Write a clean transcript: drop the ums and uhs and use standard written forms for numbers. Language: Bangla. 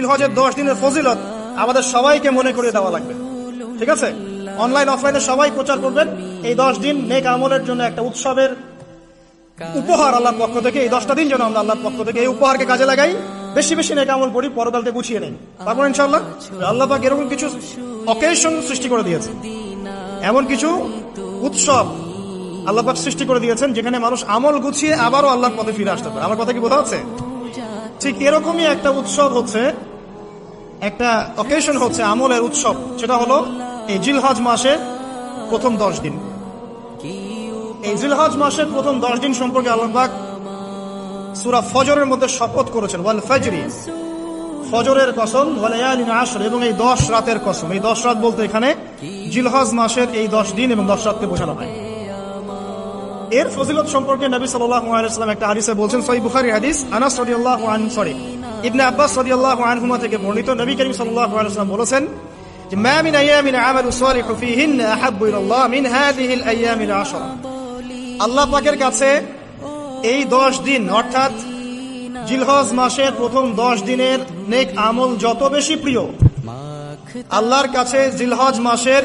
জিলহজের 10 দিনের ফজিলত আমাদের সবাইকে মনে করে দেওয়া লাগবে। ঠিক আছে, অনলাইন অফলাইনে সবাই প্রচার করবেন। এই 10 দিন নেক আমলের জন্য একটা উৎসবের উপহার আল্লাহর পক্ষ থেকে। এই 10টা দিন যেন আমরা আল্লাহর পক্ষ থেকে এই উপহারকে কাজে লাগাই, বেশি বেশি নেক আমল করি, পরকালকে গুছিয়ে নেই। তারপর ইনশাআল্লাহ আল্লাহ পাক এরকম কিছু অকেশন সৃষ্টি করে দিয়েছে, এমন কিছু উৎসব আল্লাহ পাক সৃষ্টি করে দিয়েছেন যেখানে মানুষ আমল গুছিয়ে আবারও আল্লাহর পথে ফিরে আসতে পারে। আমার কথা কি বোঝা যাচ্ছে? ঠিক এরকমই একটা উৎসব হচ্ছে, একটা অকেশন হচ্ছে আমলের উৎসব, সেটা হলো এই জিলহজ মাসের প্রথম 10 দিন। এই জিলহজ মাসের প্রথম 10 দিন সম্পর্কে আল্লাহ পাক সূরা ফজরের মধ্যে শপথ করেছেন, ওয়াল ফাজরি, ফজরের কসম, ওয়া লায়ালিন আশর, এবং এই 10 রাতের কসম। এই 10 রাত বলতে এখানে জিলহজ মাসের এই 10 দিন এবং 10 রাতকে বোঝানো হয়। এর ফজিলত সম্পর্কে নবী সাল্লাল্লাহু আলাইহি ওয়াসাল্লাম একটা হাদিসে বলছেন, সহিহ বুখারী হাদিস, আনাস রাদিয়াল্লাহু আনহু ইবনে আব্বাস রাদিয়াল্লাহু আনহুমা থেকে বর্ণিত, নবী করিম সাল্লাল্লাহু আলাইহি ওয়াসাল্লাম বলেছেন যে মা মিন আইয়ামিন আমালু সালিহু ফীহিন্না আহাব্বু ইলাল্লাহ মিন হাযিহিল আইয়ামিল আশরা। আল্লাহ পাকের কাছে এই 10 দিন অর্থাৎ জিলহজ মাসের প্রথম 10 দিনের নেক আমল যত বেশি প্রিয়, আল্লাহর কাছে জিলহজ মাসের